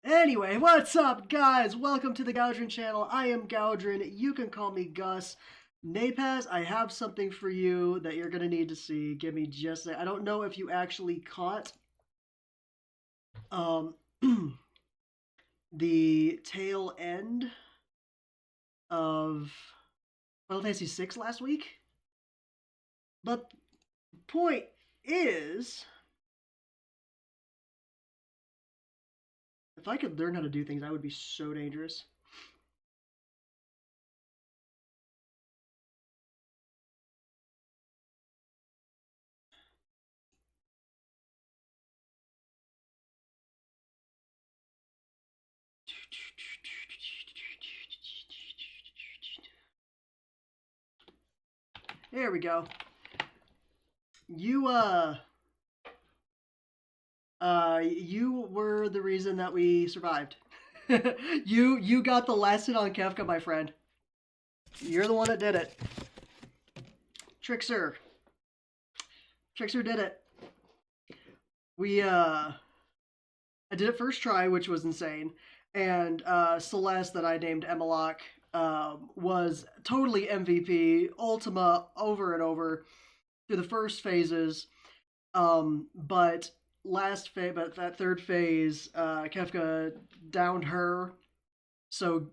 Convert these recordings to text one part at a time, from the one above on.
Anyway, what's up, guys? Welcome to the Gowdrin channel. I am Gowdrin. You can call me Gus. Napaz, I have something for you that you're gonna need to see. Give me just a... I don't know if you actually caught um the tail end of Final Fantasy VI last week, but the point is, if I could learn how to do things, I would be so dangerous. There we go. You were the reason that we survived. You got the lesson on Kefka, my friend. You're the one that did it. Trickster. Trickster did it. I did it first try, which was insane. And Celeste, that I named Emmelock, was totally MVP, Ultima over and over through the first phases. But that third phase, Kefka downed her, so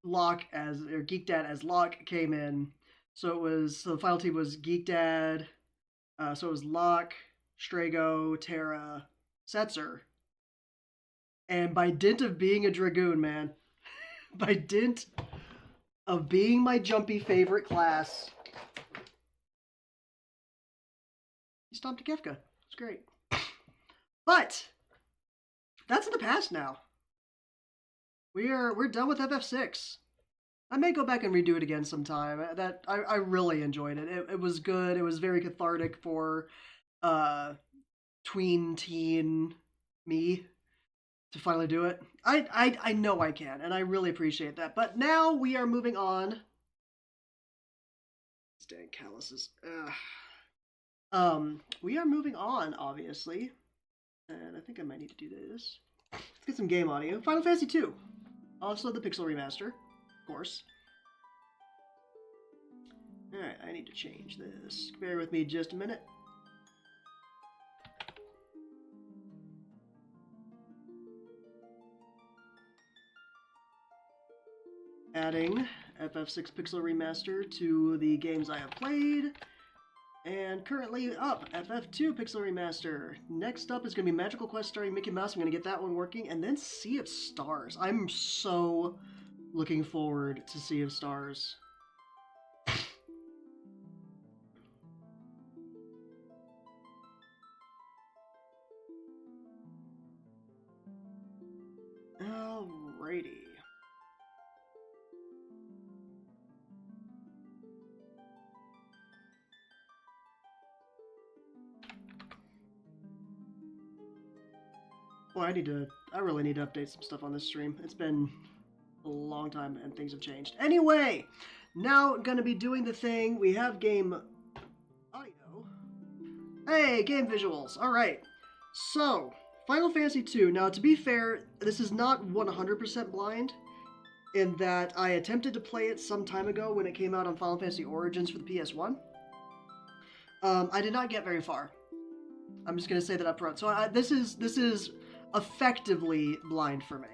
Geek Dad as Locke came in. So the final team was Geek Dad. So it was Locke, Strago, Terra, Setzer. And by dint of being a Dragoon, man, by dint of being my jumpy favorite class, he stomped a Kefka. It's great. But that's in the past now. We're done with FF6. I may go back and redo it again sometime. I really enjoyed it. It was good. It was very cathartic for tween teen me to finally do it. I know I can, and I really appreciate that. But now we are moving on. Dang calluses. We are moving on, obviously. And I think I might need to do this. Let's get some game audio. Final Fantasy II. Also the Pixel Remaster, of course. Alright, I need to change this. Bear with me just a minute. Adding FF6 Pixel Remaster to the games I have played. And currently up, FF2 Pixel Remaster. Next up is going to be Magical Quest starring Mickey Mouse. I'm going to get that one working. And then Sea of Stars. I'm so looking forward to Sea of Stars. Alrighty. Well, I really need to update some stuff on this stream. It's been a long time and things have changed. Anyway, now gonna be doing the thing. We have game audio. Hey, game visuals. Alright. So, Final Fantasy II. Now, to be fair, this is not 100% blind, in that I attempted to play it some time ago when it came out on Final Fantasy Origins for the PS1. I did not get very far. I'm just gonna say that up front. So this is effectively blind for me.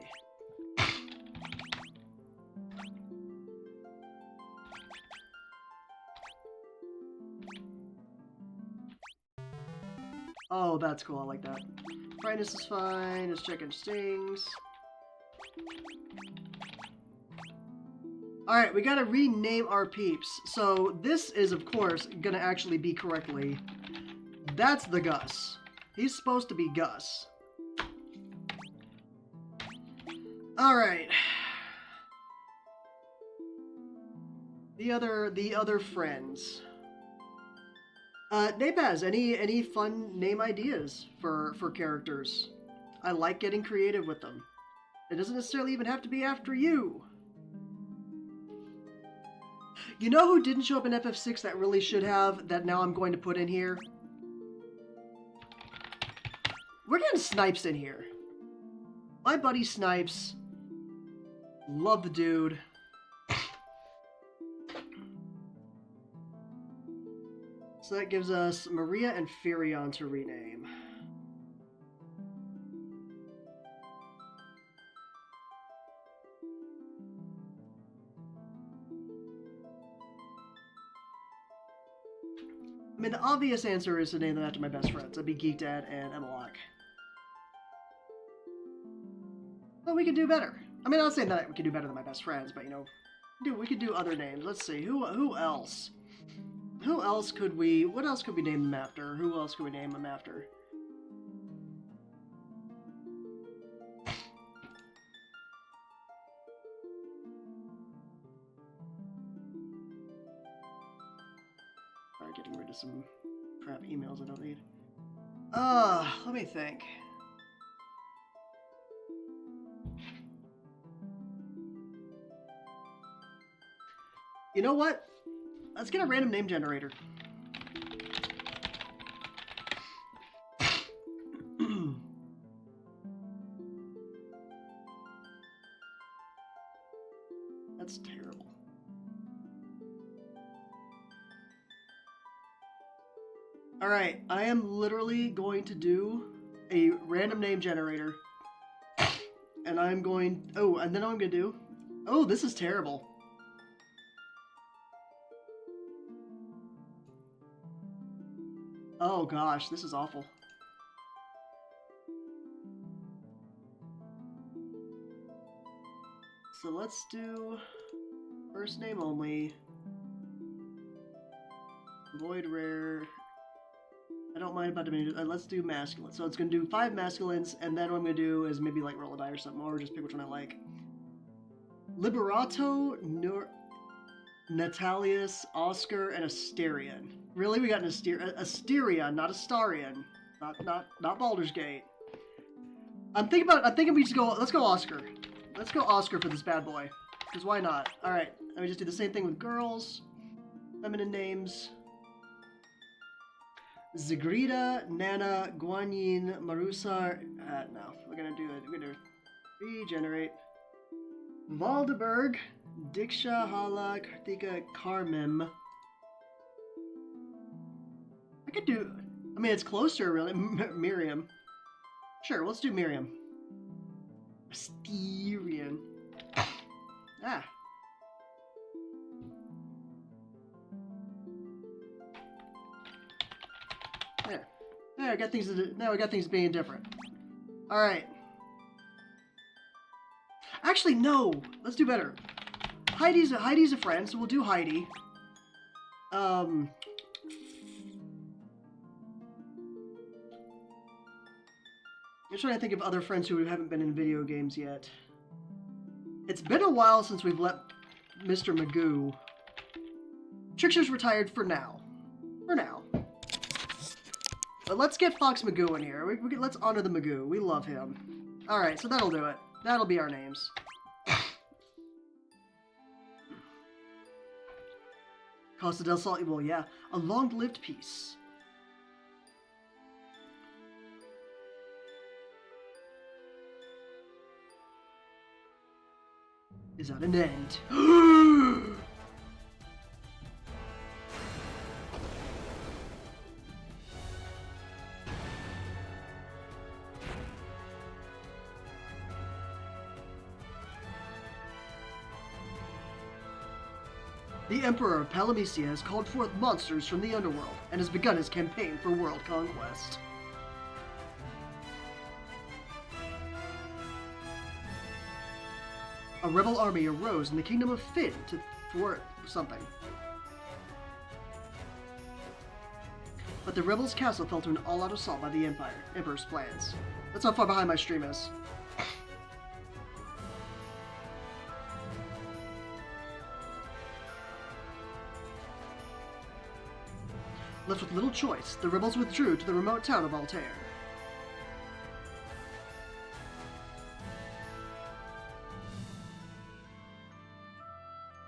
Oh, that's cool. I like that. Brightness is fine. Just checking stings. Alright, we gotta rename our peeps. So this is, of course, gonna actually be correctly. That's the Gus. He's supposed to be Gus. Alright. The other friends. Napaz, any fun name ideas for characters? I like getting creative with them. It doesn't necessarily even have to be after you. You know who didn't show up in FF6 that really should have, that now I'm going to put in here? We're getting Snipes in here. My buddy Snipes. Love the dude. So that gives us Maria and Firion to rename. I mean, the obvious answer is to name them after my best friends. That'd be Geek Dad and Emmelock. But we could do better. I mean, I'm not saying that we could do better than my best friends, but you know, we could do other names. Let's see, who else? Who else could we? What else could we name them after? Who else could we name them after? Alright, getting rid of some crap emails I don't need. Let me think. You know what? Let's get a random name generator. That's terrible. Alright, I am literally going to do a random name generator. And I'm going... Oh, and then I'm going to do... Oh, this is terrible. Oh gosh, this is awful. So let's do first name only. Void rare. I don't mind about diminishing. Let's do masculine. So it's going to do 5 masculines, and then what I'm going to do is maybe like roll a die or something, or just pick which one I like. Liberato, Natalius, Oscar, and Asterion. Really, we got an Asterion, not Astarion, not Baldur's Gate. I'm thinking we just go. Let's go Oscar. Let's go Oscar for this bad boy. Because why not? All right. Let me just do the same thing with girls. Feminine names. Zagrida, Nana, Guanyin, Marusar. No, we're gonna do it. We're gonna regenerate. Valdeberg, Diksha, Hala, Karthika, Carmim. I could do... I mean, it's closer, really. Miriam. Sure, let's do Miriam. Asterion. Ah. There. There, I got things to do. Now we got things being different. Alright. Actually, no! Let's do better. Heidi's a friend, so we'll do Heidi. I'm trying to think of other friends who haven't been in video games yet. It's been a while since we've let Mr. Magoo. Trickster's retired for now. For now. But let's get Fox Magoo in here. Let's honor the Magoo. We love him. Alright, so that'll do it. That'll be our names. Costa del Sol, well, yeah. A long-lived peace. Is at an end. The Emperor of Palamecia has called forth monsters from the underworld and has begun his campaign for world conquest. A rebel army arose in the kingdom of Fynn to thwart something. But the rebels' castle fell to an all-out assault by the Emperor's plans. That's how far behind my stream is. Left with little choice, the rebels withdrew to the remote town of Altair.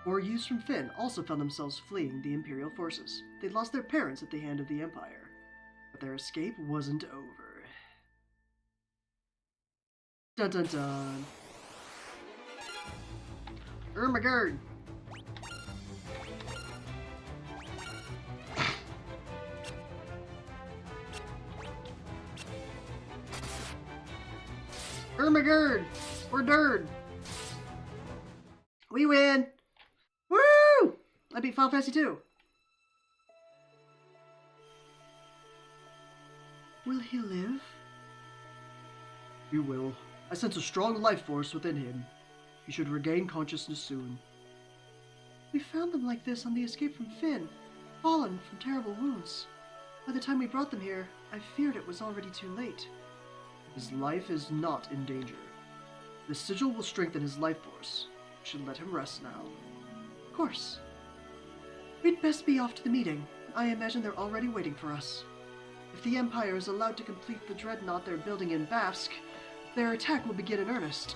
Four youths from Fynn also found themselves fleeing the Imperial forces. They'd lost their parents at the hand of the Empire, but their escape wasn't over. Dun dun dun. Ermagerd. Ermagerd! We're dirt! We win! Woo! I beat Final Fantasy 2. Will he live? He will. I sense a strong life force within him. He should regain consciousness soon. We found them like this on the escape from Fynn, fallen from terrible wounds. By the time we brought them here, I feared it was already too late. His life is not in danger. The sigil will strengthen his life force. We should let him rest now. Of course. We'd best be off to the meeting. I imagine they're already waiting for us. If the Empire is allowed to complete the dreadnought they're building in Bafsk, their attack will begin in earnest.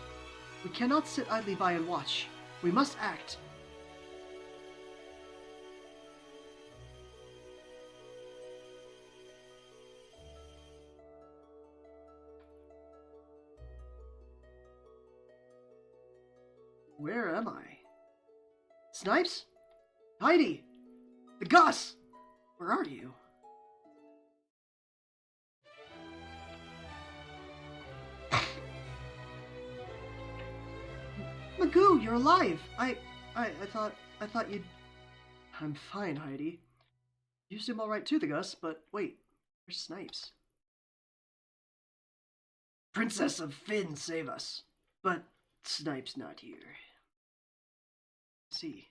We cannot sit idly by and watch. We must act. Where am I? Snipes? Heidi! The Gus! Where are you? Magoo, you're alive! I thought you'd... I'm fine, Heidi. You seem alright too, the Gus, but wait, where's Snipes? Princess of Fynn, save us. But Snipes not here. See.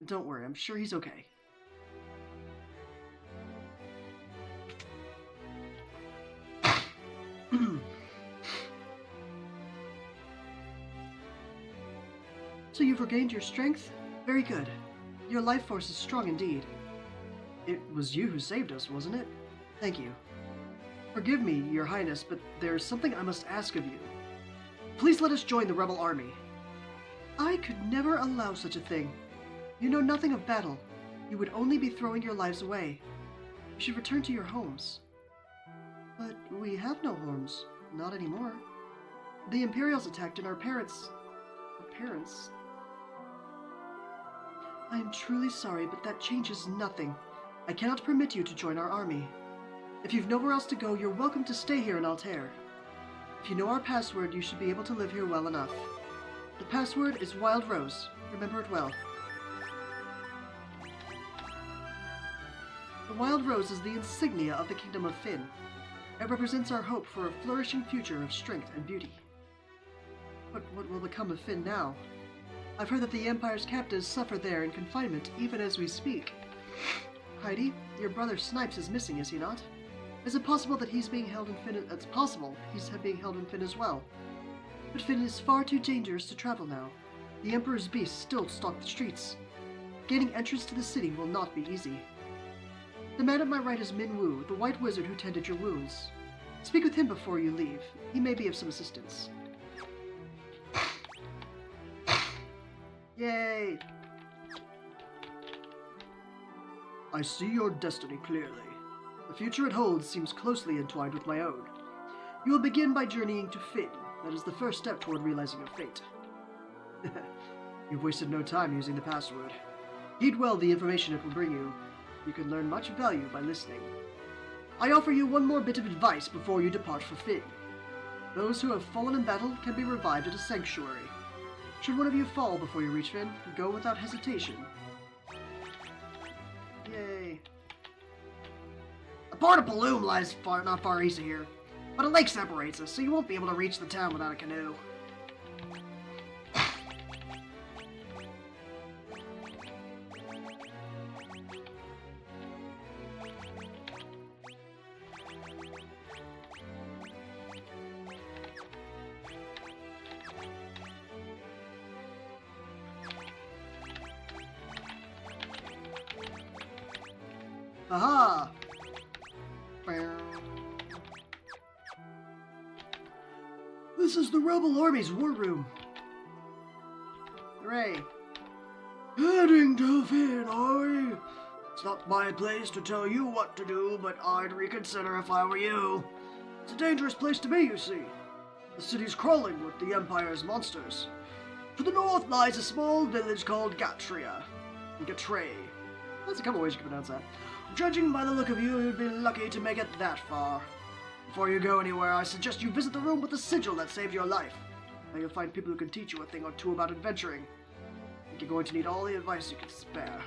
Don't worry, I'm sure he's okay. So you've regained your strength? Very good. Your life force is strong indeed. It was you who saved us, wasn't it? Thank you. Forgive me, Your Highness, but there's something I must ask of you. Please let us join the rebel army. I could never allow such a thing. You know nothing of battle. You would only be throwing your lives away. You should return to your homes. But we have no homes. Not anymore. The Imperials attacked and our parents... I am truly sorry, but that changes nothing. I cannot permit you to join our army. If you've nowhere else to go, you're welcome to stay here in Altair. If you know our password, you should be able to live here well enough. The password is Wild Rose. Remember it well. The Wild Rose is the insignia of the Kingdom of Fynn. It represents our hope for a flourishing future of strength and beauty. But what will become of Fynn now? I've heard that the Empire's captives suffer there in confinement, even as we speak. Heidi, your brother Snipes is missing, is he not? Is it possible that he's being held in Fynn? It's possible he's being held in Fynn as well. But Fynn is far too dangerous to travel now. The Emperor's beasts still stalk the streets. Gaining entrance to the city will not be easy. The man at my right is Min Wu, the white wizard who tended your wounds. Speak with him before you leave. He may be of some assistance. Yay! I see your destiny clearly. The future it holds seems closely entwined with my own. You will begin by journeying to Fynn. That is the first step toward realizing your fate. You've wasted no time using the password. Heed well the information it will bring you. You can learn much value by listening. I offer you one more bit of advice before you depart for Fynn. Those who have fallen in battle can be revived at a sanctuary. Should one of you fall before you reach Fynn, go without hesitation. Yay. The Port of Paloom lies not far east of here, but a lake separates us, so you won't be able to reach the town without a canoe. Aha! This is the Rebel Army's war room. Hooray. Heading to Fynn, are we? It's not my place to tell you what to do, but I'd reconsider if I were you. It's a dangerous place to be, you see. The city's crawling with the Empire's monsters. To the north lies a small village called Gatria. Gatray. There's a couple ways you can pronounce that. Judging by the look of you, you'd be lucky to make it that far. Before you go anywhere, I suggest you visit the room with the sigil that saved your life. There you'll find people who can teach you a thing or two about adventuring. I think you're going to need all the advice you can spare.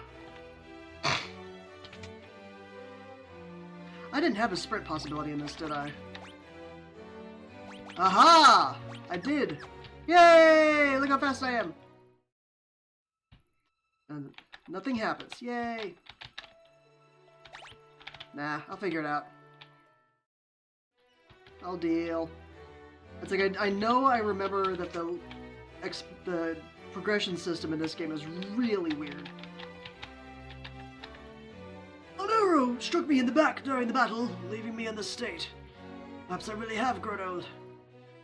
I didn't have a sprint possibility in this, did I? Aha! I did! Yay! Look how fast I am! And nothing happens. Yay! Nah, I'll figure it out. I'll deal. It's like I know I remember that the progression system in this game is really weird. An arrow struck me in the back during the battle, leaving me in this state. Perhaps I really have grown old.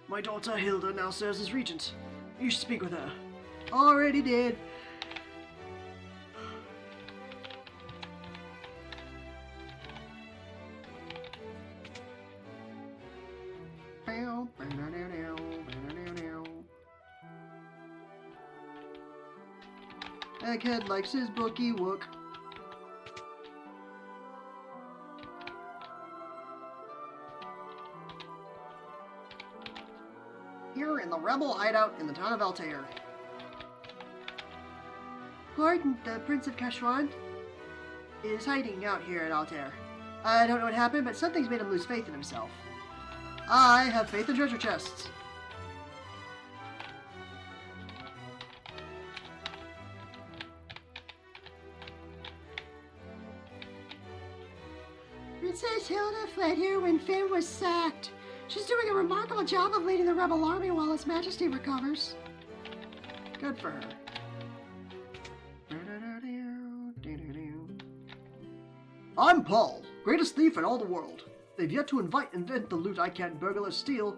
My daughter Hilda now serves as regent. You should speak with her. Already did. Egghead likes his bookie wook. Here in the rebel hideout in the town of Altair. Gordon, the Prince of Kashwan, is hiding out here at Altair. I don't know what happened, but something's made him lose faith in himself. I have faith in treasure chests. Princess Hilda fled here when Finn was sacked. She's doing a remarkable job of leading the rebel army while His Majesty recovers. Good for her. I'm Paul, greatest thief in all the world. They've yet to invent the loot I can't burglar steal.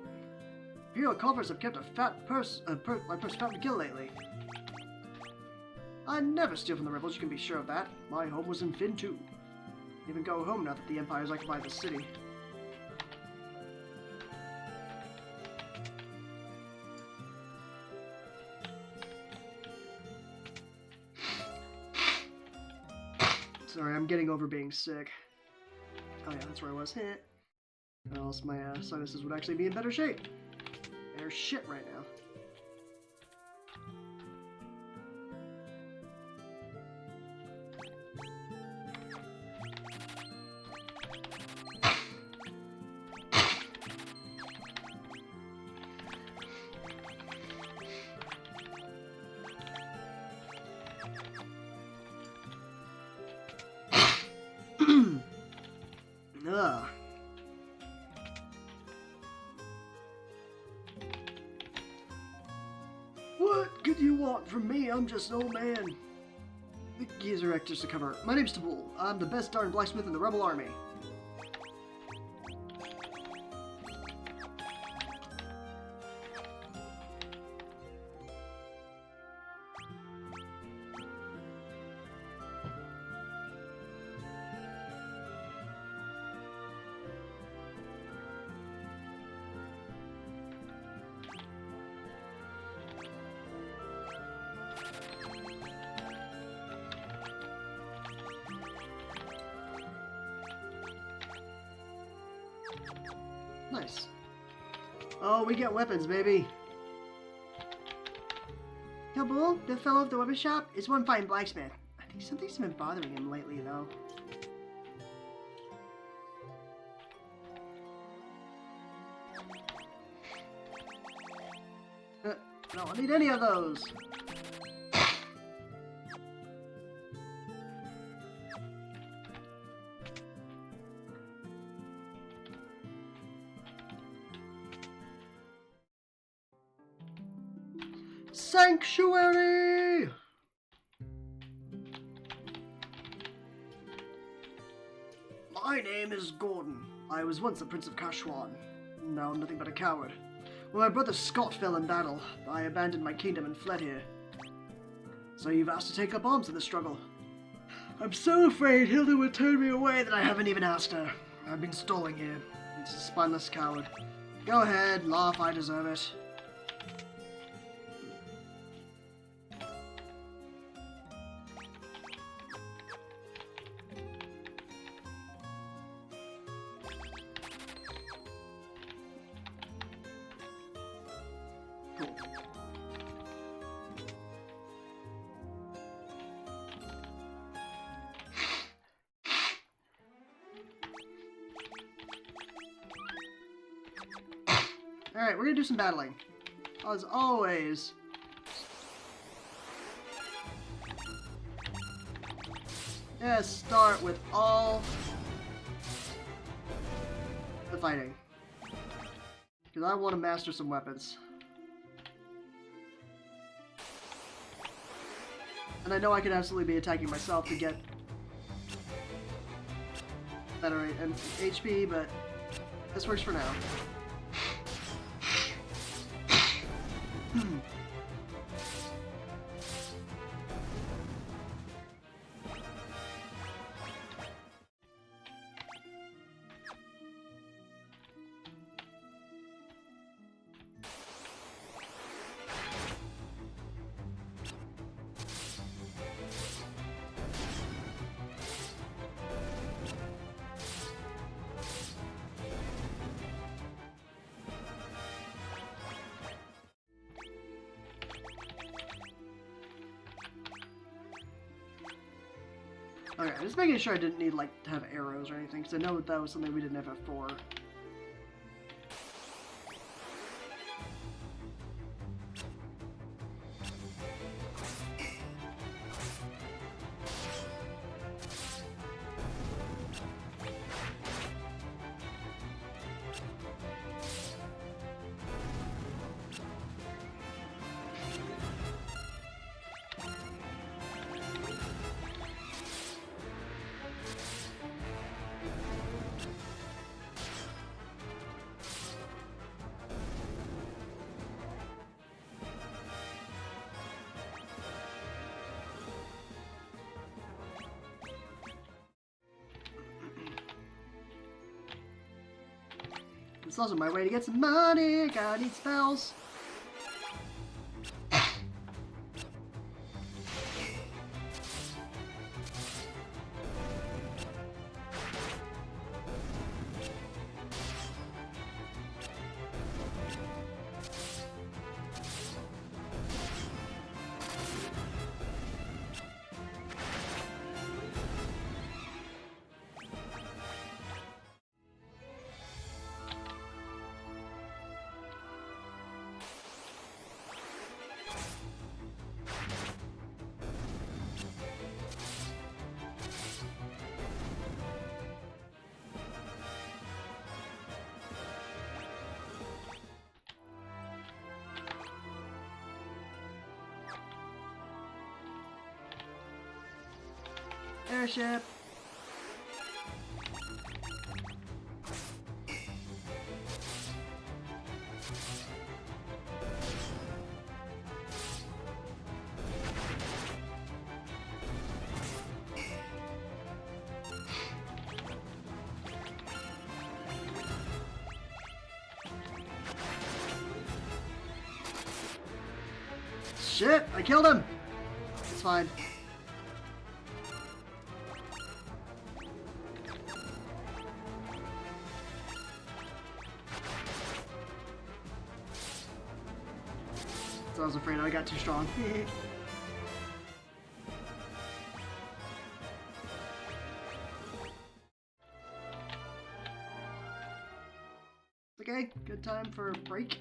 Imperial coffers have kept a fat purse, my purse fat to kill lately. I never steal from the rebels, you can be sure of that. My home was in Finn too. Even go home now that the Empire's occupied the city. Sorry, I'm getting over being sick. Oh yeah, that's where I was. Or else my sinuses would actually be in better shape. They're shit right now. Ugh. What could you want from me? I'm just an old man. The geezer actors to cover. My name's Tabul. I'm the best darn blacksmith in the rebel army. Nice. Oh, we get weapons, baby. Tabul, the fellow of the weapon shop, is one fine blacksmith. I think something's been bothering him lately, though. I don't need any of those. Sanctuary! My name is Gordon. I was once the Prince of Kashwan. Now I'm nothing but a coward. When my brother Scott fell in battle, I abandoned my kingdom and fled here. So you've asked to take up arms in the struggle. I'm so afraid Hilda would turn me away that I haven't even asked her. I've been stalling here. It's a spineless coward. Go ahead, Loth, I deserve it. Cool. Alright, we're gonna do some battling. As always. Yes, start with all the fighting. Because I want to master some weapons. And I know I could absolutely be attacking myself to get better HP, but this works for now. Okay, just making sure I didn't need, like, to have arrows or anything, because I know that was something we didn't have before. It's also my way to get some money. Gotta need spells. Airship. Shit, I killed him. It's fine. So I was afraid I got too strong. Okay, good time for a break.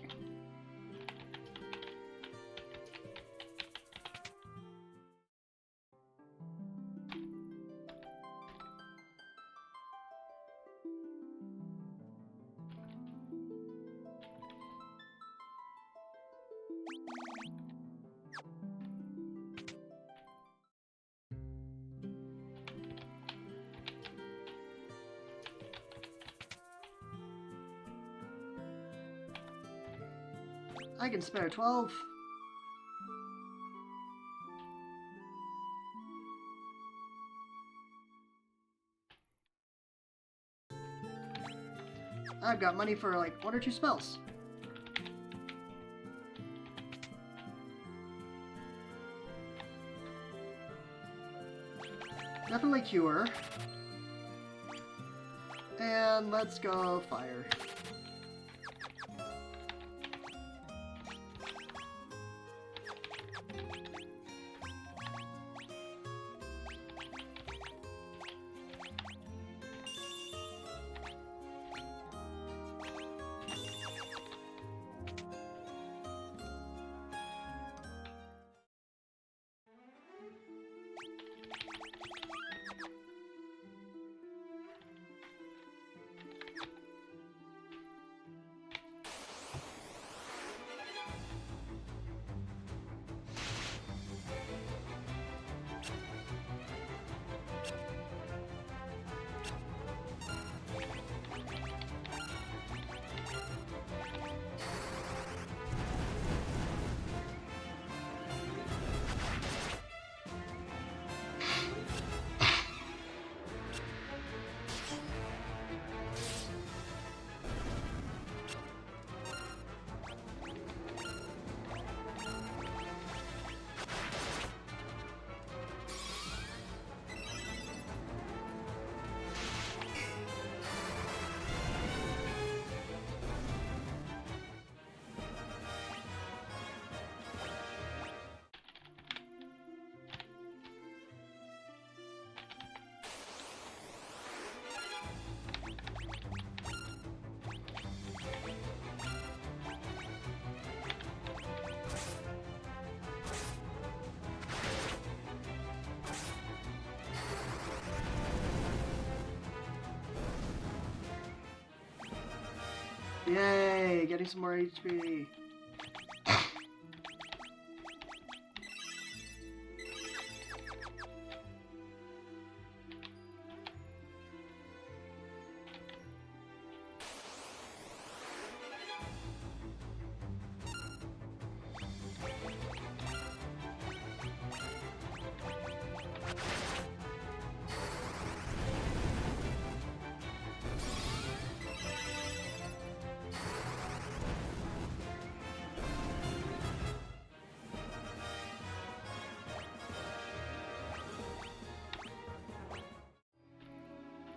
I can spare 12. I've got money for like 1 or 2 spells. Definitely cure. And let's go fire. Yay, getting some more HP.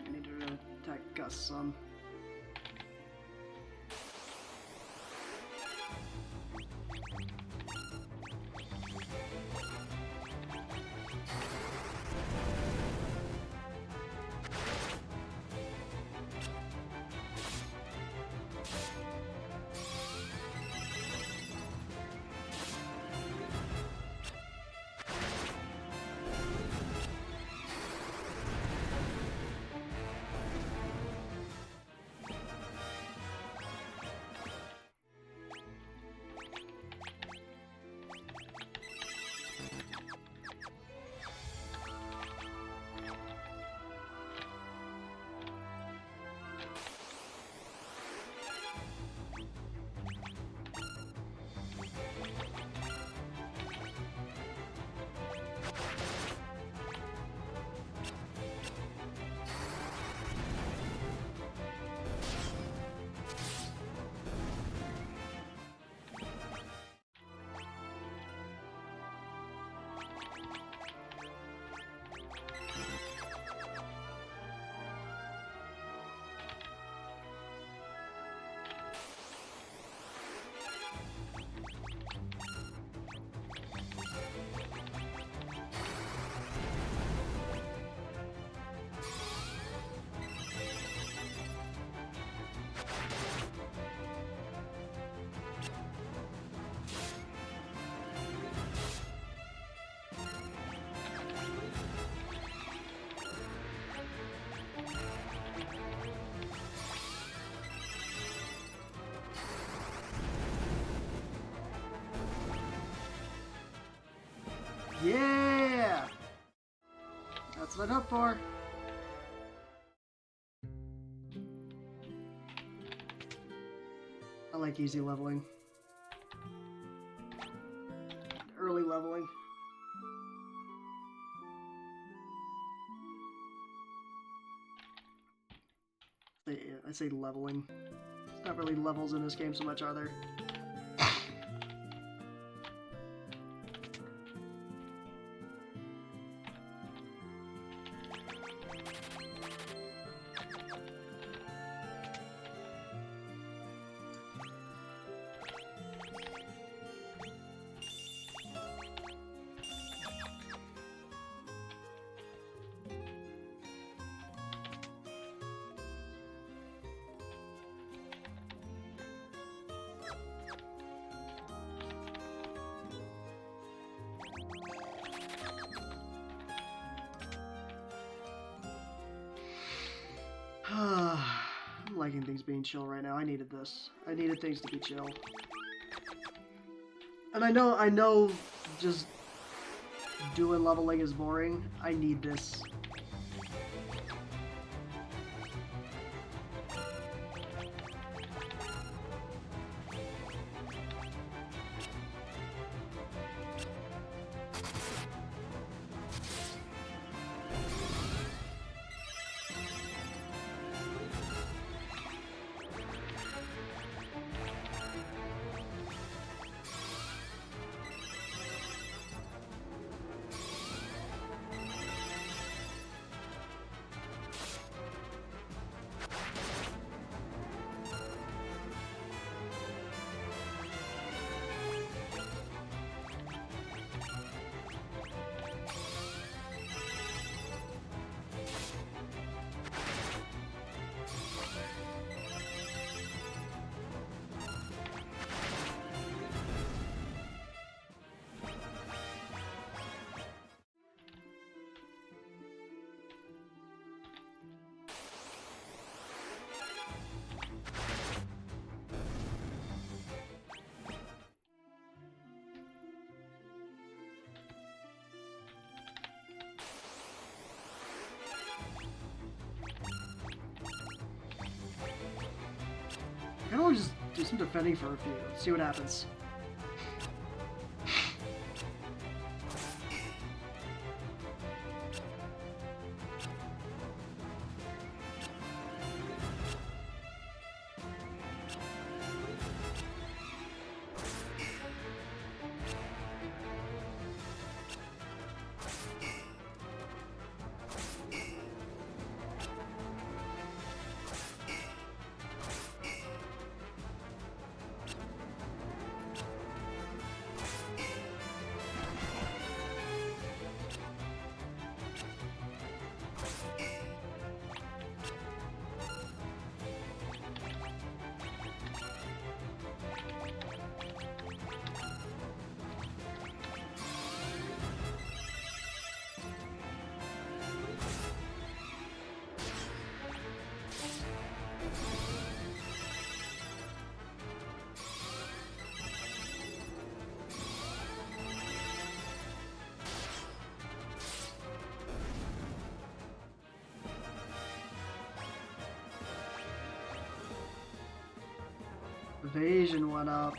I need to attack Gus some. Yeah! That's what I hope for. I like easy leveling. Early leveling. I say leveling. It's not really levels in this game so much, are there? I'm liking things being chill right now. I needed this. I needed things to be chill. And I know just doing leveling is boring. I need this. I can always just do some defending for a few. See what happens. Evasion went up.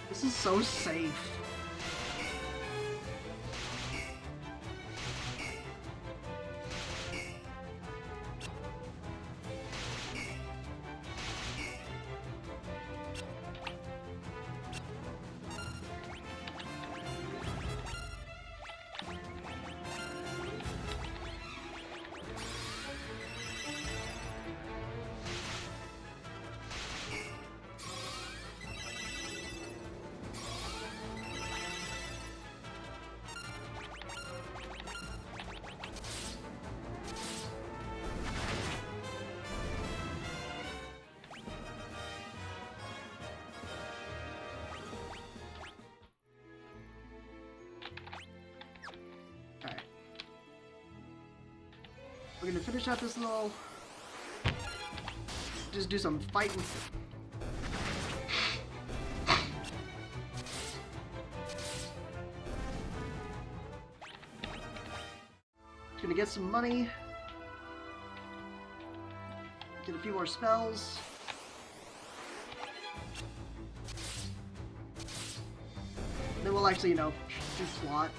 This is so safe. gonna finish out this little... Just do some fighting. Gonna get some money. Get a few more spells. Then we'll actually, you know, do plot.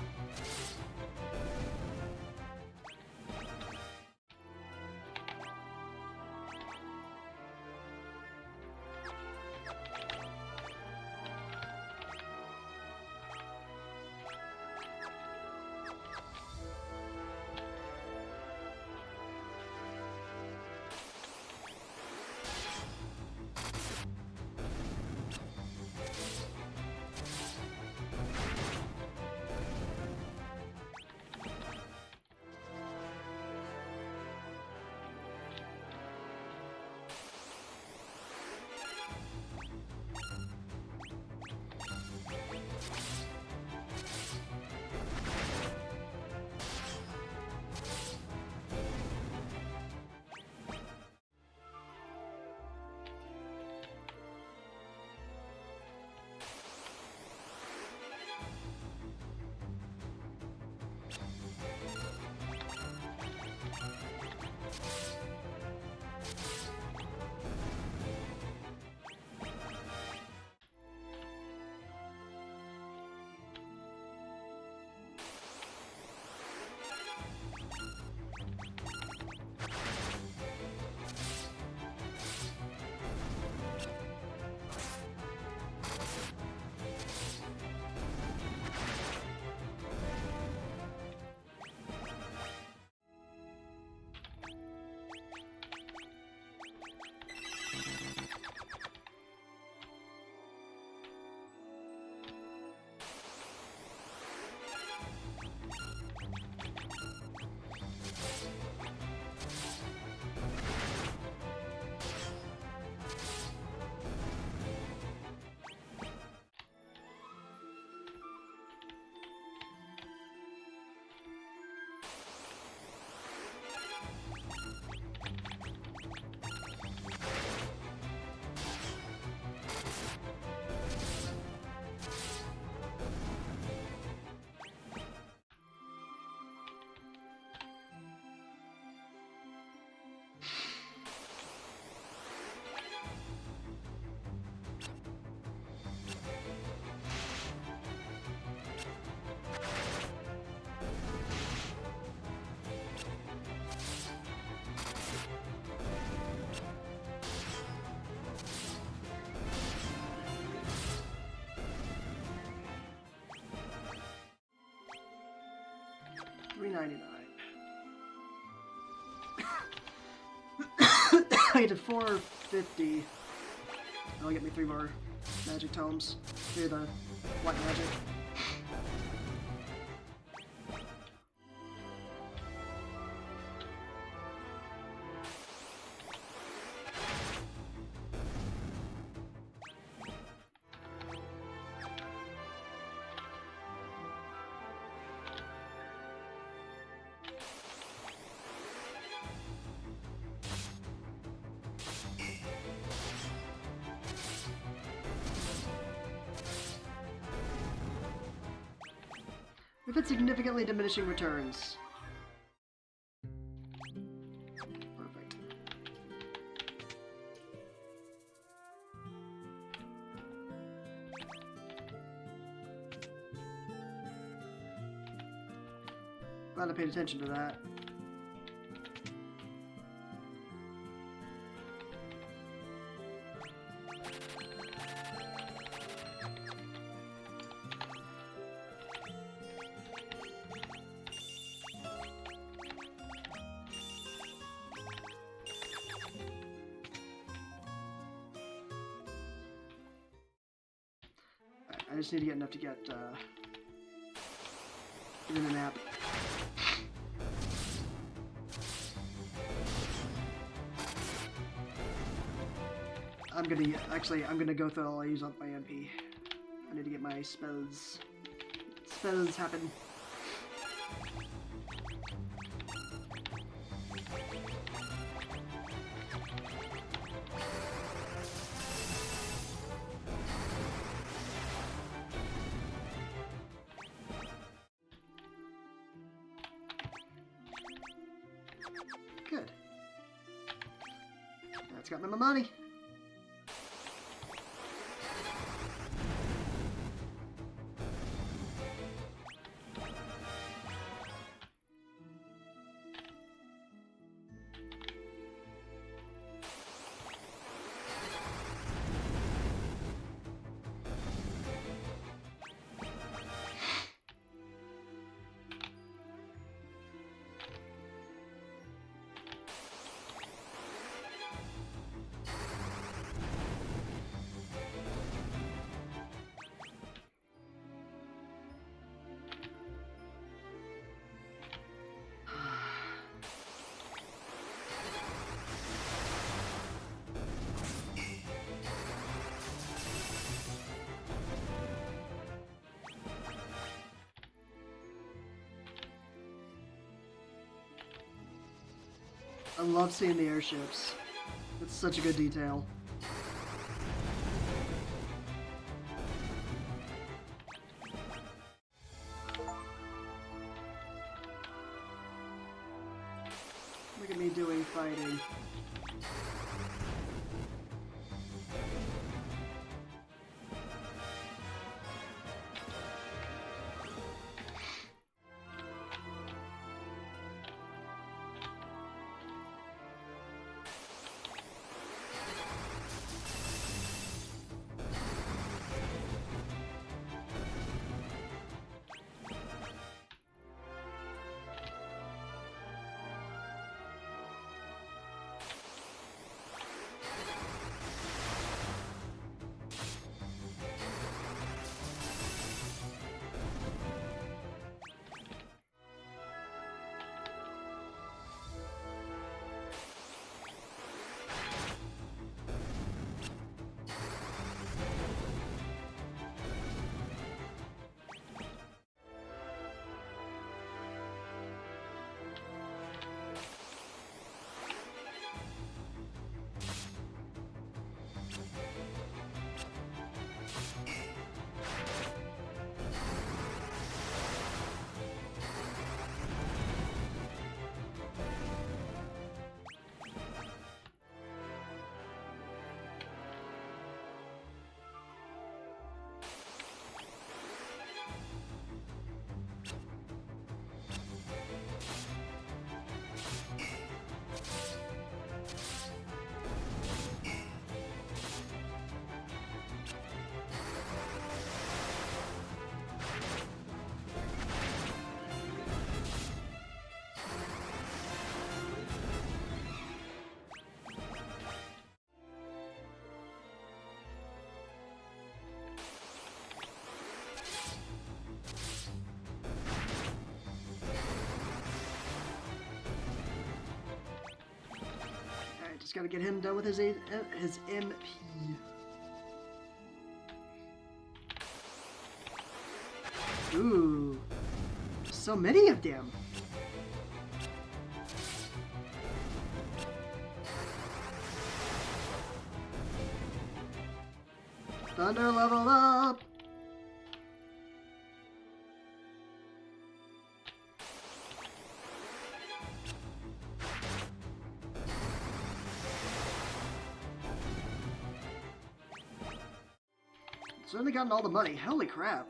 $3.99. I get to $4.50. That'll get me 3 more magic tomes. Through the white magic. If it's significantly diminishing returns. Perfect. Glad I paid attention to that. I just need to get enough to get in a nap. I'm gonna go through all I use up my MP. I need to get my spells happen. It's got me my money. I love seeing the airships. It's such a good detail. Look at me doing fighting. Just gotta get him done with his MP. Ooh, so many of them. Thunder leveled up. Certainly gotten all the money. Holy crap.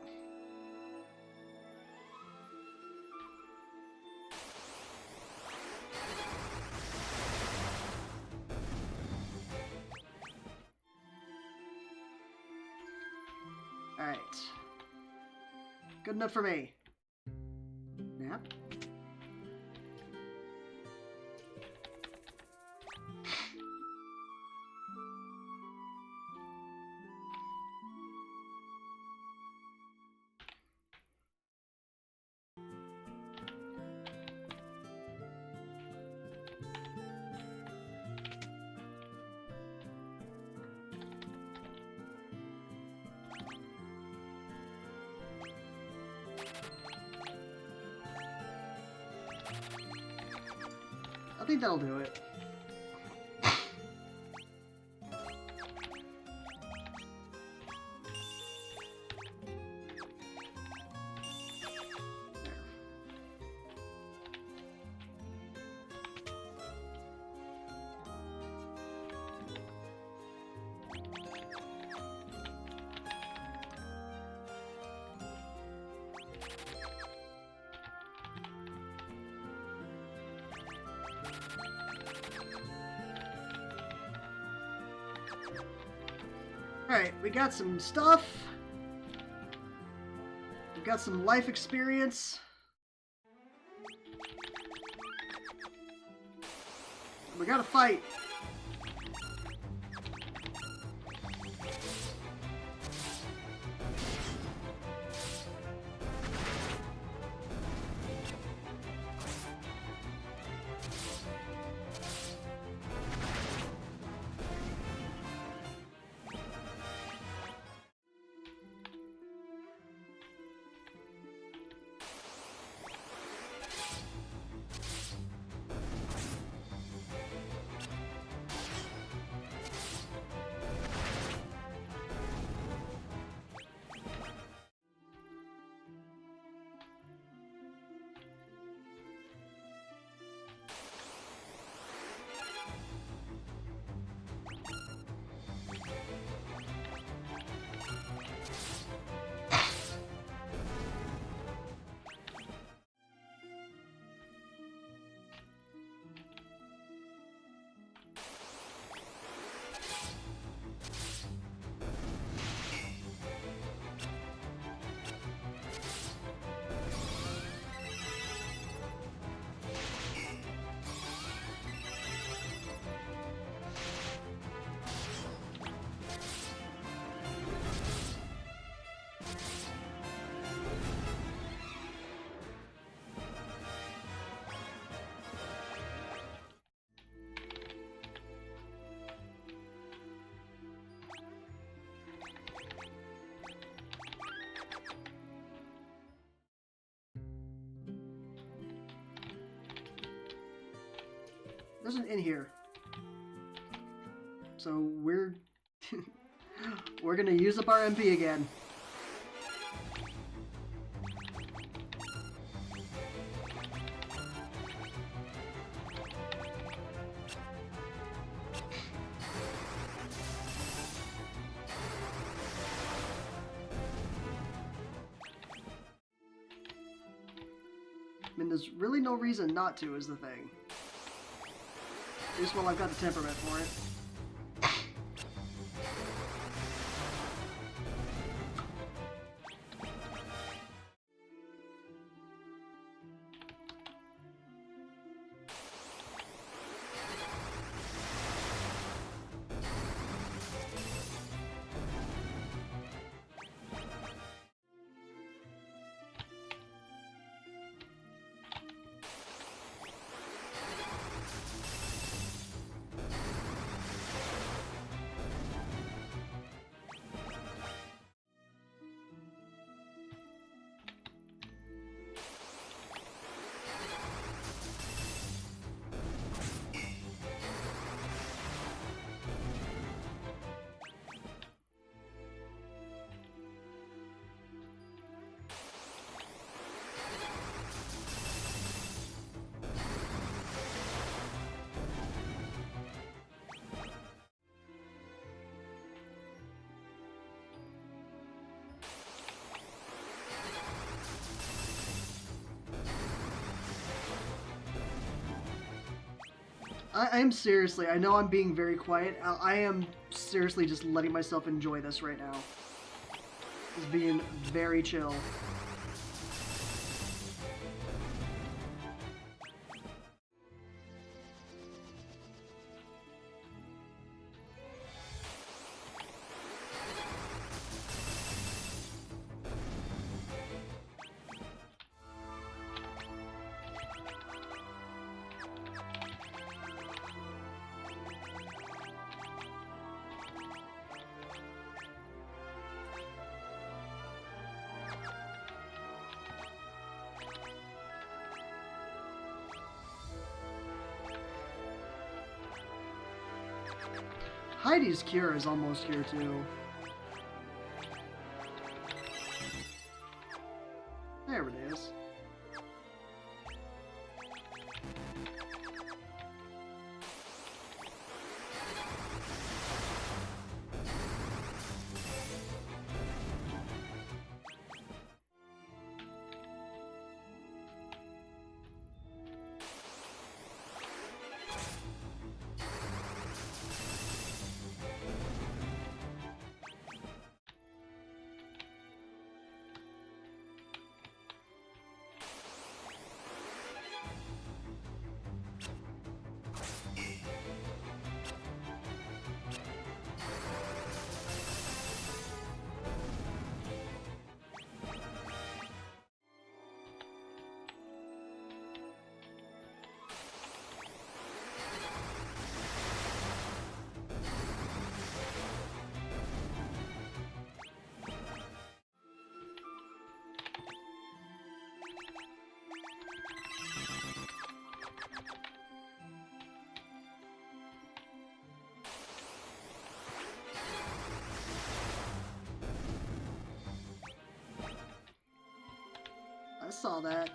Alright. Good enough for me. Nap? I think that'll do it. Alright, we got some stuff. We got some life experience. We gotta fight. There's an inn here. So we're we're gonna use up our MP again. I mean, there's really no reason not to, is the thing. At least while I've got the temperament for it. I am seriously, I know I'm being very quiet. I am seriously just letting myself enjoy this right now. Just being very chill. Heidi's cure is almost here too. There it is. I saw that.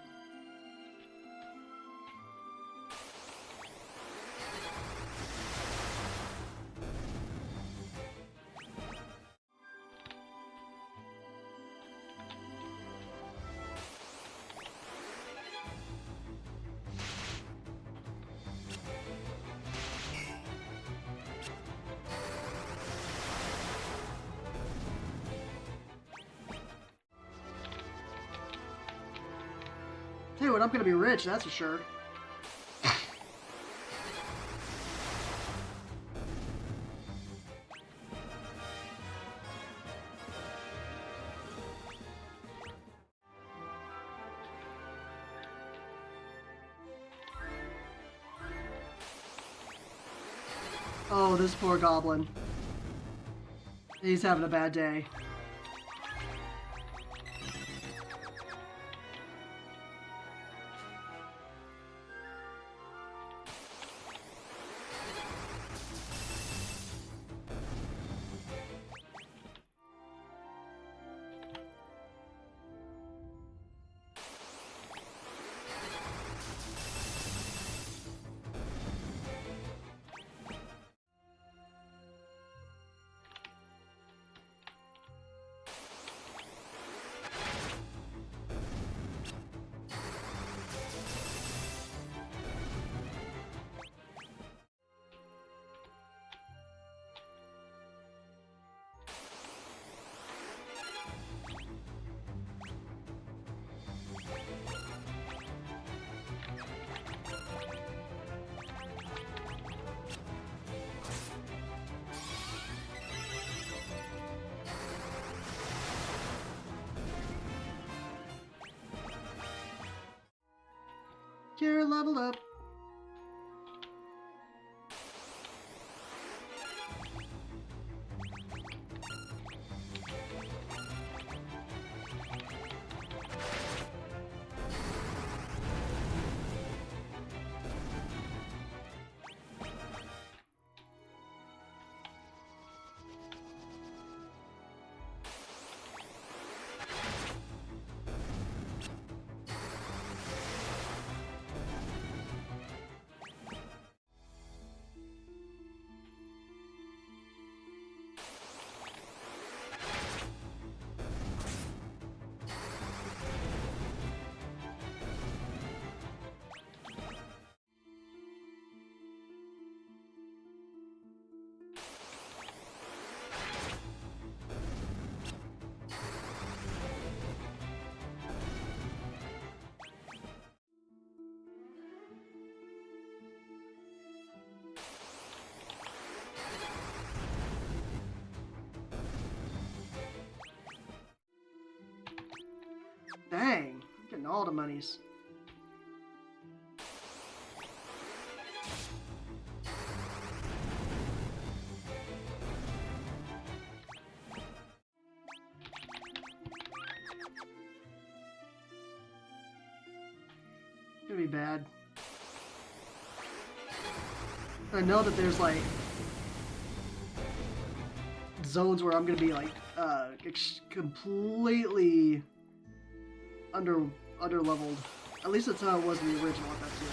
Tell you what, I'm gonna be rich, that's for sure. Oh, this poor goblin. He's having a bad day. Kira leveled up. Dang, I'm getting all the monies. It's gonna be bad. I know that there's like zones where I'm gonna be like completely under leveled. At least that's how it was in the original FF2.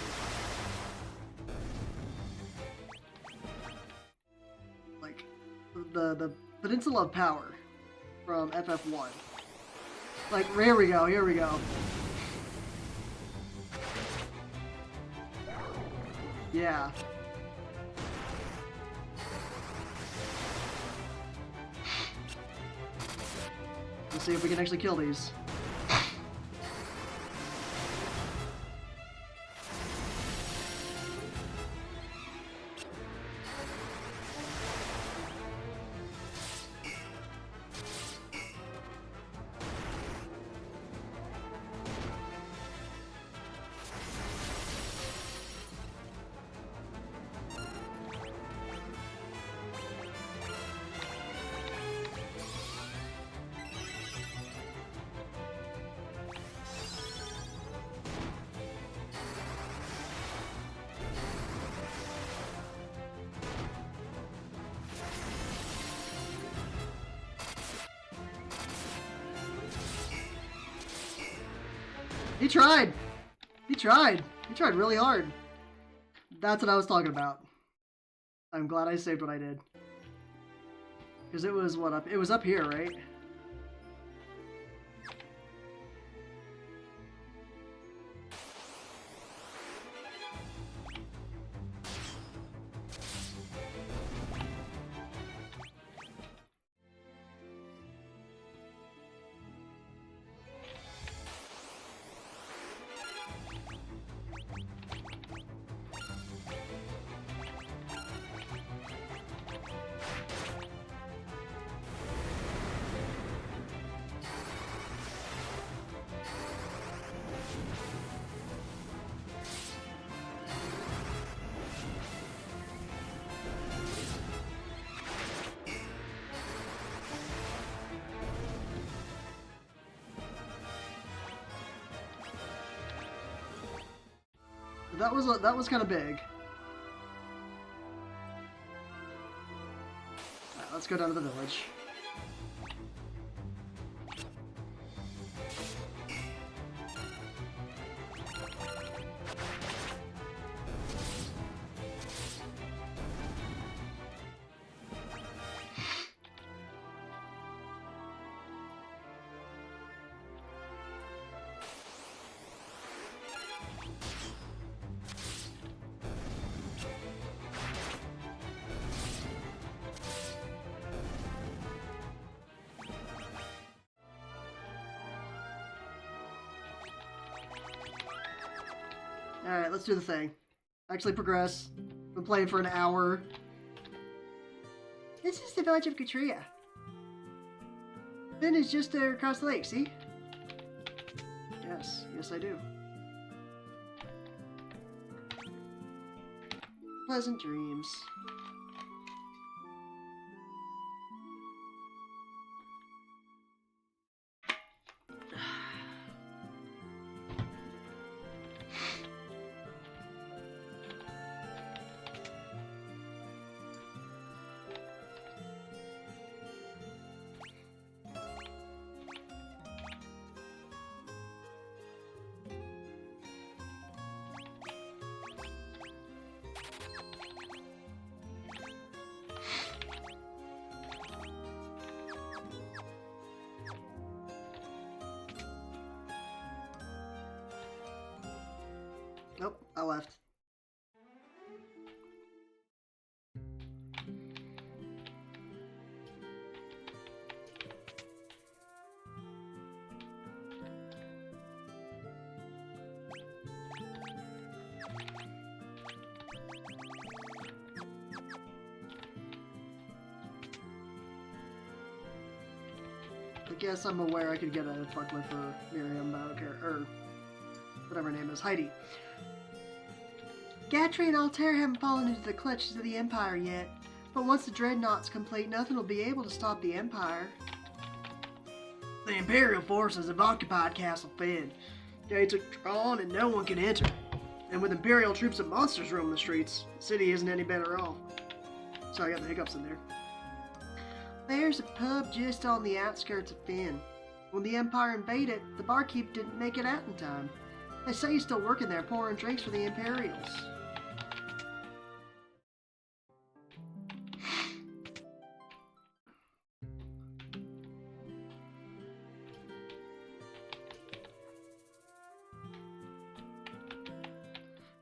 Like the Peninsula of Power from FF1. Like here we go, here we go. Yeah. Let's see if we can actually kill these. He tried. He tried. He tried really hard. That's what I was talking about. I'm glad I saved what I did. Because it was what up? It was up here, right? That was kind of big. Alright, let's go down to the village. Alright, let's do the thing. Actually progress. Been playing for an hour. This is the village of Katria. Finn is just there across the lake, see? Yes, yes I do. Pleasant dreams. Nope, I left. I guess I'm aware I could get a fucklip for Miriam, but I don't care. Or whatever her name is, Heidi. Gatry and Altair haven't fallen into the clutches of the Empire yet, but once the Dreadnought's complete, nothing will be able to stop the Empire. The Imperial forces have occupied Castle Finn. Gates are drawn and no one can enter. And with Imperial troops and monsters roaming the streets, the city isn't any better off. Sorry, I got the hiccups in there. There's a pub just on the outskirts of Finn. When the Empire invaded, the barkeep didn't make it out in time. They say he's still working there pouring drinks for the Imperials.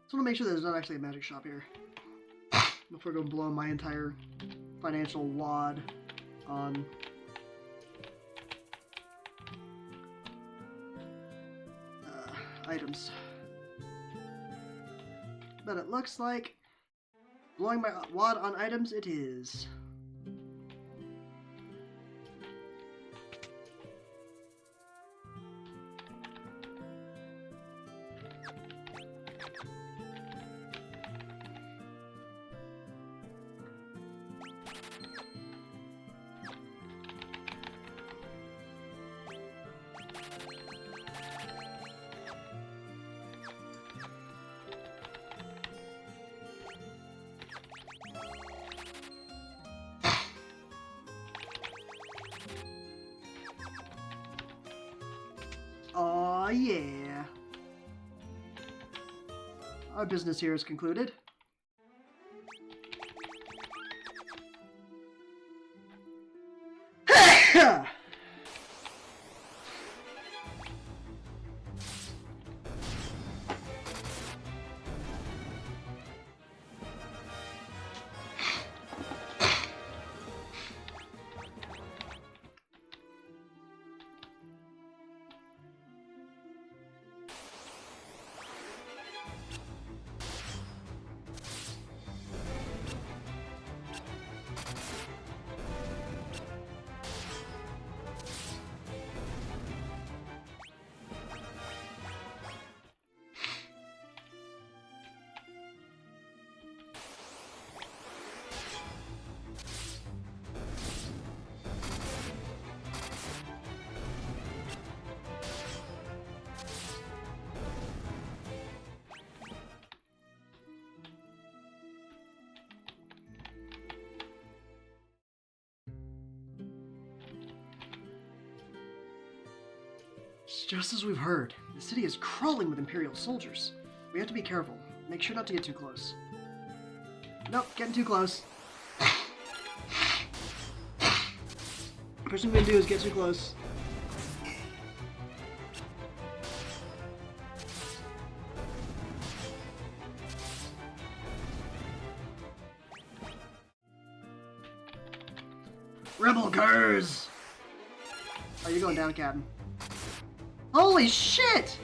Just want to make sure there's not actually a magic shop here before I go blow my entire financial wad on items. But it looks like blowing my wad on items it is. Aw, yeah. our business here is concluded. It's just as we've heard. The city is crawling with Imperial soldiers. We have to be careful. Make sure not to get too close. Nope, getting too close. First thing we're gonna do is get too close. Rebel curs! Oh, you're going down, Captain. Holy shit!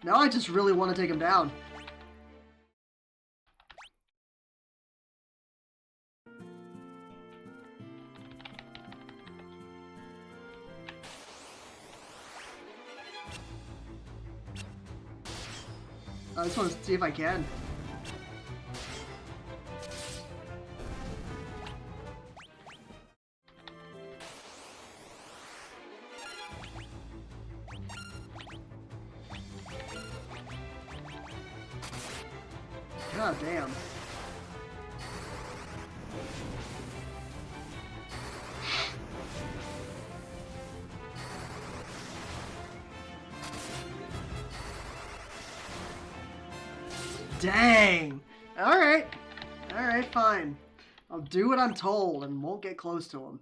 Now I just really want to take him down. I just want to see if I can. God damn. Dang. Alright. Alright, fine. I'll do what I'm told and won't get close to him.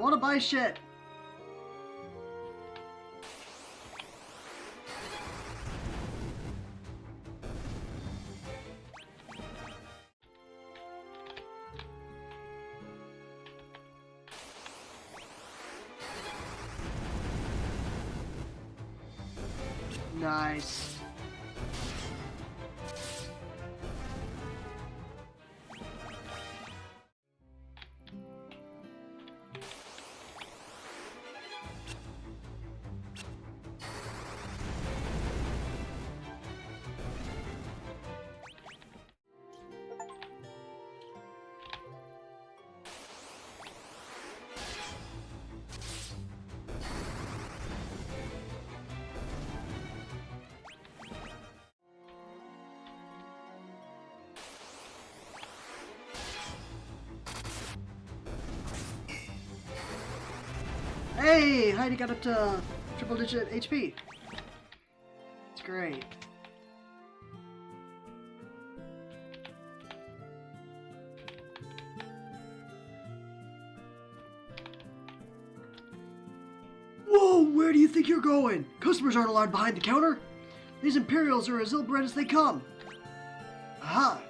want to buy shit. Nice. Hey, Heidi got up to triple digit HP. It's great. Whoa, where do you think you're going? Customers aren't allowed behind the counter. These Imperials are as ill-bred as they come. Aha,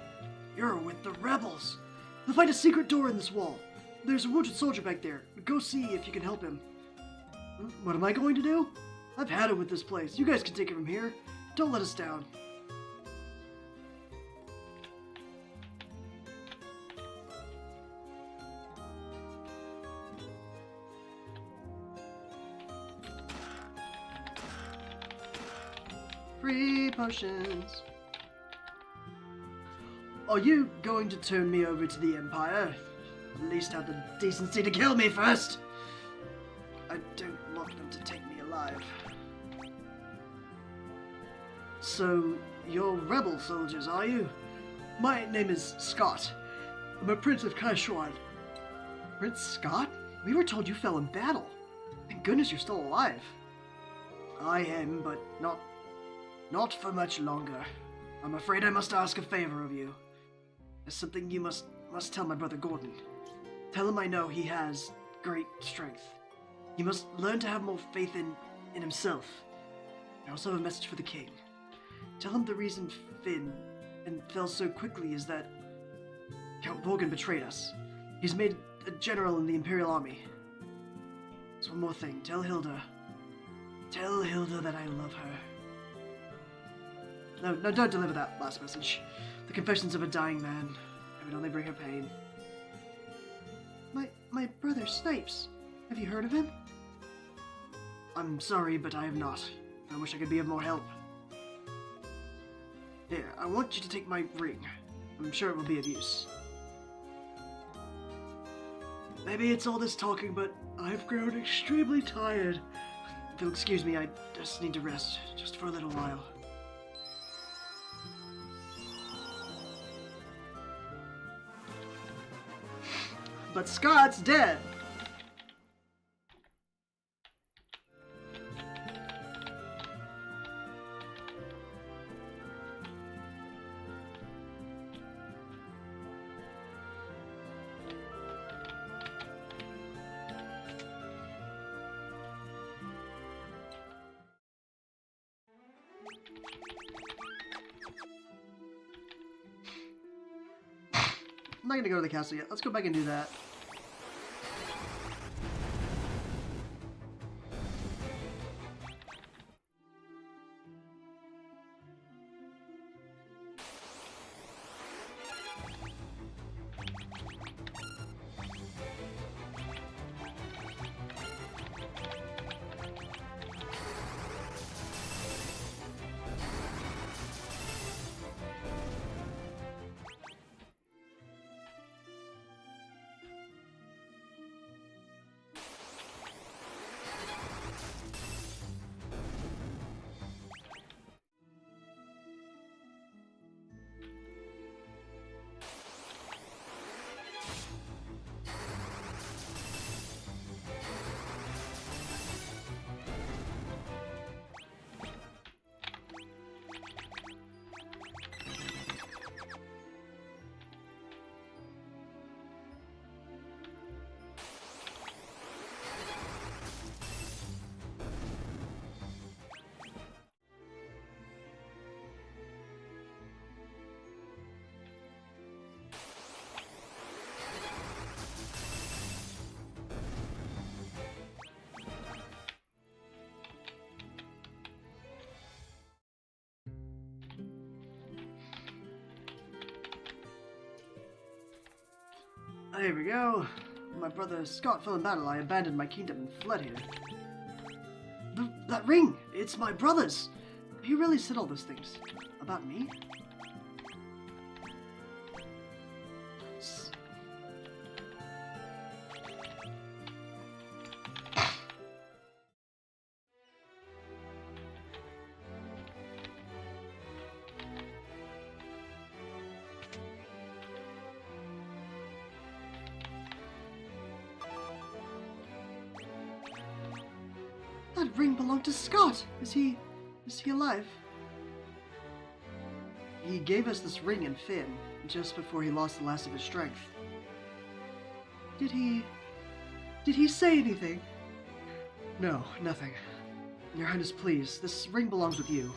you're with the rebels. They'll find a secret door in this wall. There's a wounded soldier back there. Go see if you can help him. What am I going to do? I've had it with this place. You guys can take it from here. Don't let us down. Free potions. Are you going to turn me over to the Empire? At least have the decency to kill me first. I don't want them to take me alive. So, you're rebel soldiers, are you? My name is Scott. I'm a Prince of Kaishuan. Prince Scott? We were told you fell in battle. Thank goodness you're still alive. I am, but not for much longer. I'm afraid I must ask a favor of you. There's something you must tell my brother Gordon. Tell him I know he has great strength. He must learn to have more faith in himself. I also have a message for the king. Tell him the reason Finn fell so quickly is that Count Volgin betrayed us. He's made a general in the Imperial Army. There's one more thing. Tell Hilda that I love her. No, don't deliver that last message. The confessions of a dying man. It would only bring her pain. My brother Snipes. Have you heard of him? I'm sorry, but I have not. I wish I could be of more help. Here, I want you to take my ring. I'm sure it will be of use. Maybe it's all this talking, but I've grown extremely tired. If you'll excuse me, I just need to rest, just for a little while. But Scott's dead! I'm not gonna go to the castle yet. Let's go back and do that. Here we go. My brother Scott fell in battle. I abandoned my kingdom and fled here. That ring! It's my brother's! He really said all those things. About me? That ring belonged to Scott! Is he alive? He gave us this ring in Fynn, just before he lost the last of his strength. Did he say anything? No, nothing. Your Highness, please, this ring belongs with you.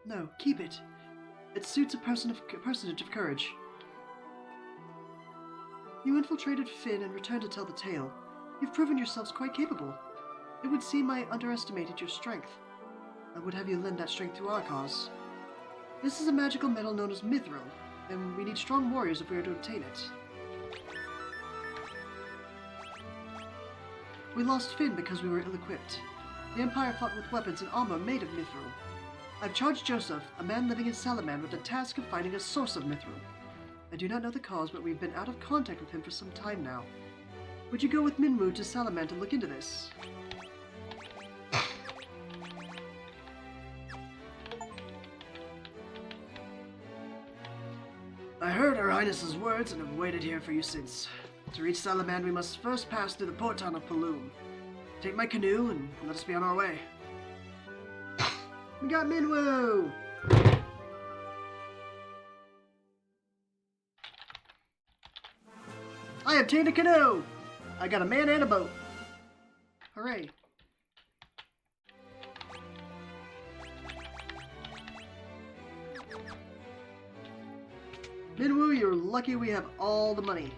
No, keep it. It suits a personage of courage. You infiltrated Fynn and returned to tell the tale. You've proven yourselves quite capable. It would seem I underestimated your strength. I would have you lend that strength to our cause. This is a magical metal known as Mithril, and we need strong warriors if we are to obtain it. We lost Fynn because we were ill-equipped. The Empire fought with weapons and armor made of Mithril. I've charged Joseph, a man living in Salaman, with the task of finding a source of Mithril. I do not know the cause, but we've been out of contact with him for some time now. Would you go with Minwu to Salaman to look into this? I heard Her Highness's words and have waited here for you since. To reach Salaman, we must first pass through the port town of Paloom. Take my canoe and let us be on our way. We got Minwu! I obtained a canoe! I got a man and a boat. Hooray. Minwu, you're lucky we have all the money.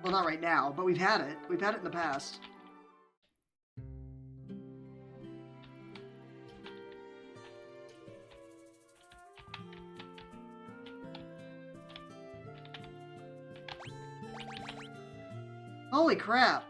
Well, not right now, but we've had it. We've had it in the past. Holy crap!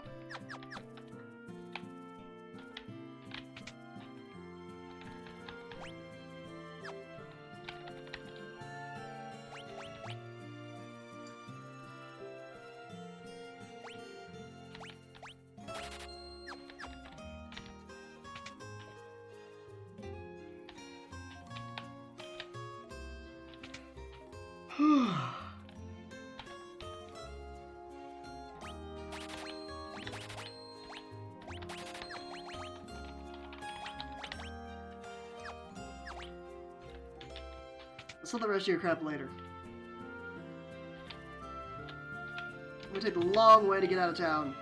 I'll sell the rest of your crap later. I'm gonna take the long way to get out of town.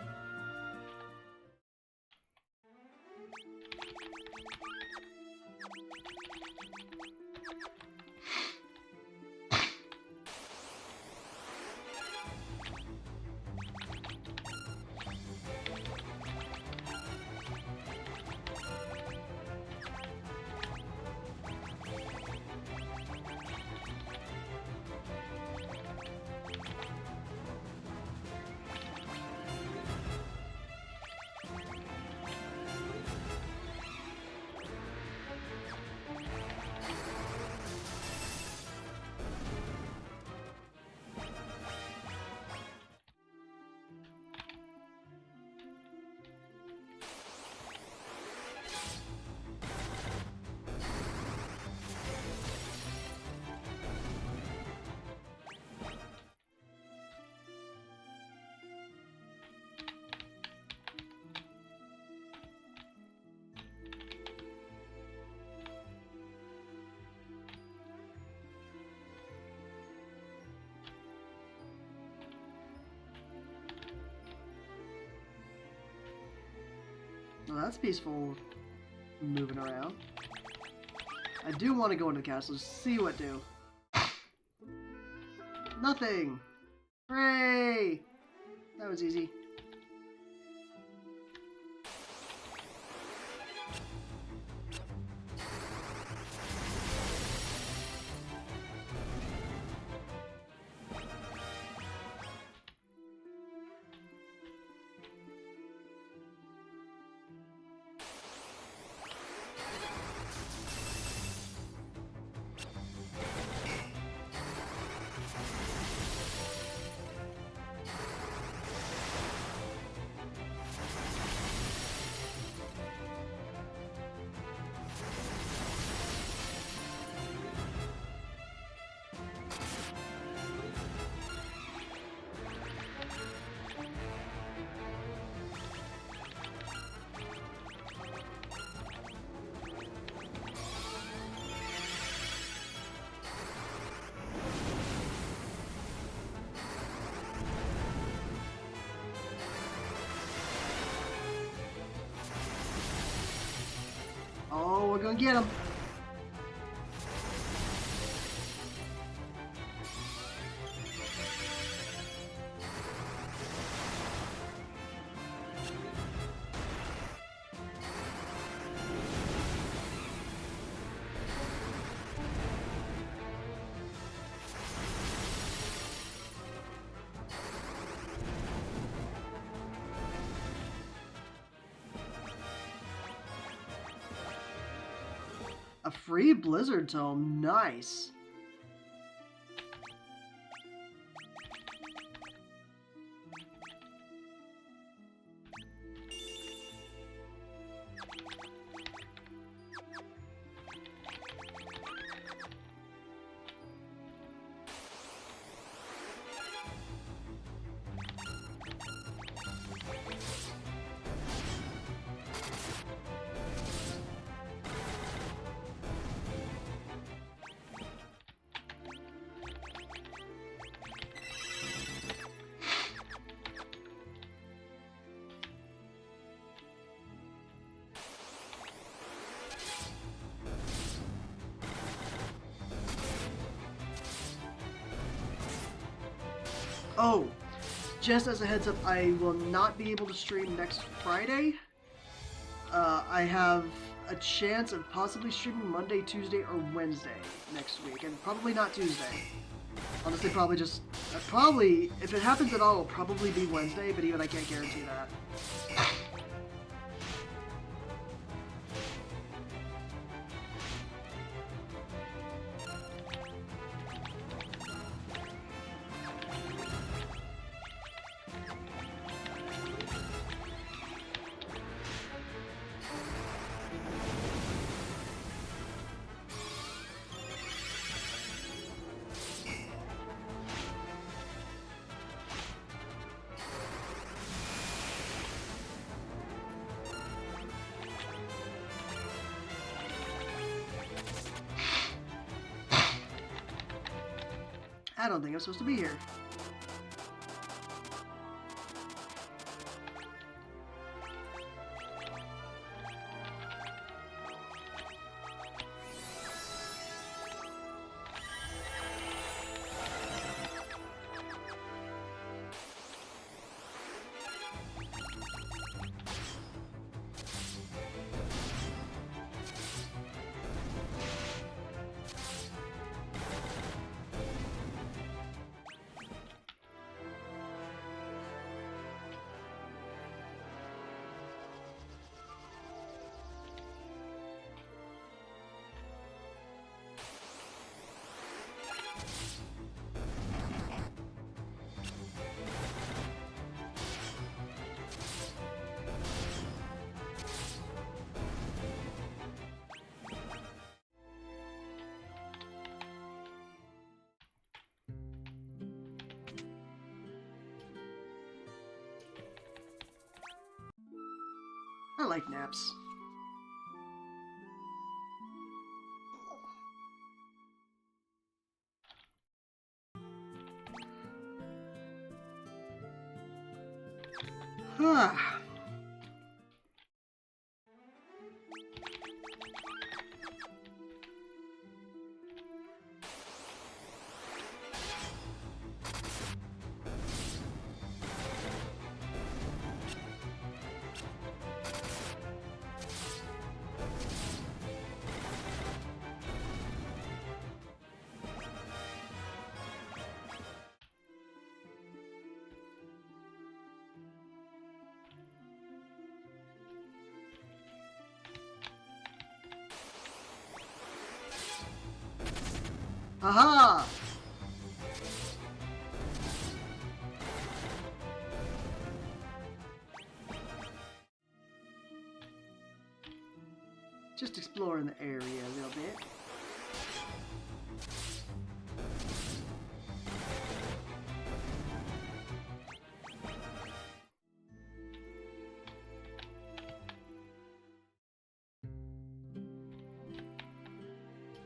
Well, that's peaceful moving around. I do want to go into the castle, see what do. Nothing! Hooray! That was easy. gonna get him. A free Blizzard Tome, nice. Oh, just as a heads up, I will not be able to stream next Friday. I have a chance of possibly streaming Monday, Tuesday, or Wednesday next week, and probably not Tuesday. Honestly, probably just, if it happens at all, it'll probably be Wednesday, but even I can't guarantee that. I don't think I'm supposed to be here. I like naps. Huh. Aha! Just exploring the area a little bit.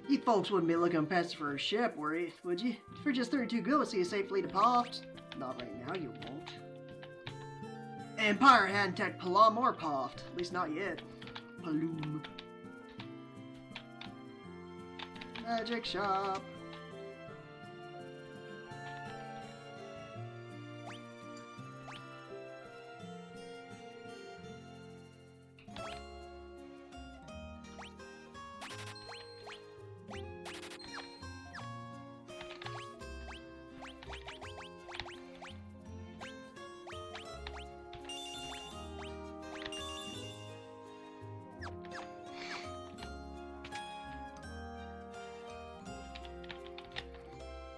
You folks wouldn't be looking past for a ship, would you? For just 32 gold, see a safe fleet of Poft. Not right now, you won't. Empire hadn't tech Palom or Poft. At least not yet. Paloom. Magic shop.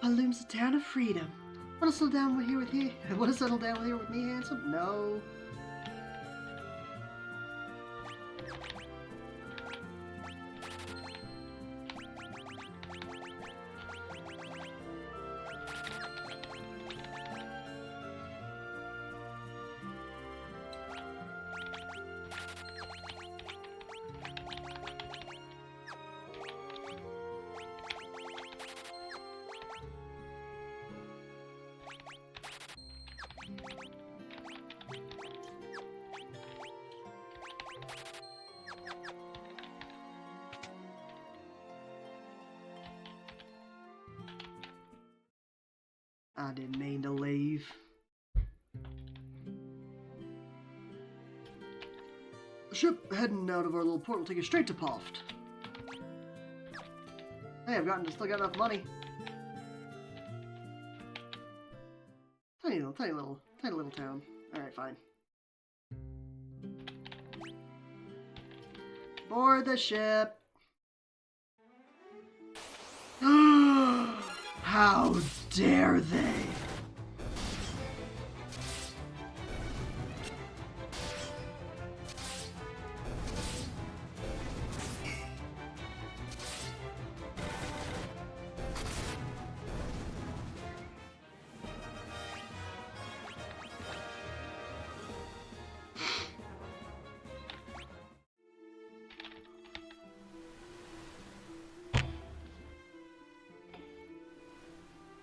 Looms the town of freedom. Wanna settle down with here with you? Wanna settle down with here with me, handsome? No. I didn't mean to leave. The ship heading out of our little port will take us straight to Poft. Hey, still got enough money. Tiny little town. Alright, fine. Board the ship. How dare they?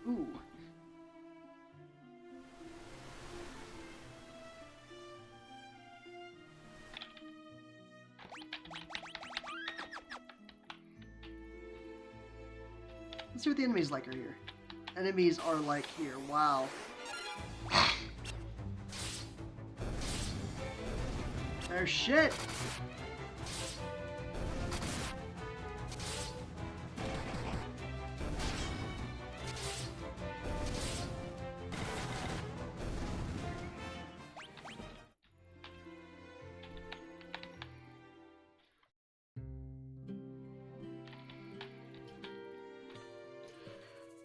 Ooh. Let's see what the enemies like are here. Enemies are like here. Wow. They're shit.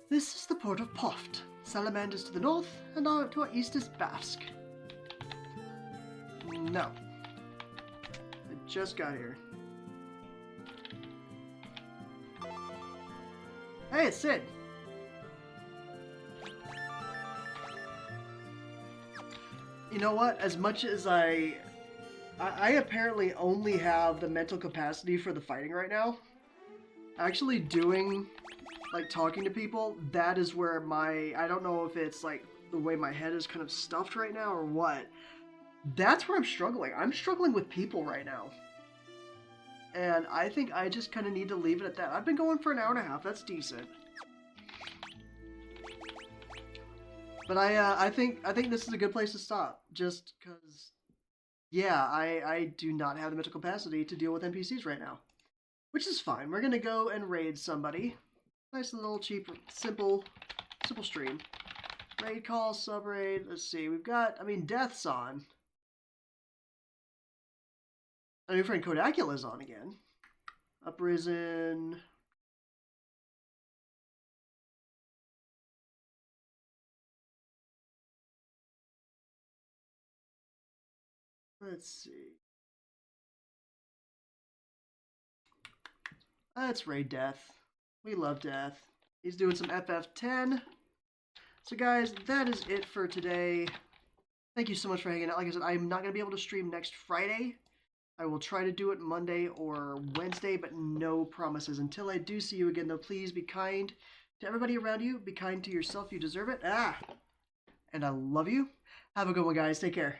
This is the port of Poft. Salamanders to the north, and to our east is Bafsk. No. I just got here. Hey, it's Sid. You know what? As much as I apparently only have the mental capacity for the fighting right now. Actually doing, like, talking to people, that is where I don't know if it's, like, the way my head is kind of stuffed right now or what. That's where I'm struggling. I'm struggling with people right now. And I think I just kind of need to leave it at that. I've been going for an hour and a half. That's decent. But I think this is a good place to stop. Just because, yeah, I do not have the mental capacity to deal with NPCs right now. Which is fine. We're gonna go and raid somebody. Nice little cheap, simple stream. Raid call, sub-raid. Let's see. We've got, Death's on. Our new friend Kodacula's on again. Uprisen. Let's see. Let's raid Death. We love Death. He's doing some FF10. So guys, that is it for today. Thank you so much for hanging out. Like I said, I'm not going to be able to stream next Friday. I will try to do it Monday or Wednesday, but no promises. Until I do see you again, though, please be kind to everybody around you. Be kind to yourself. You deserve it. And I love you. Have a good one, guys. Take care.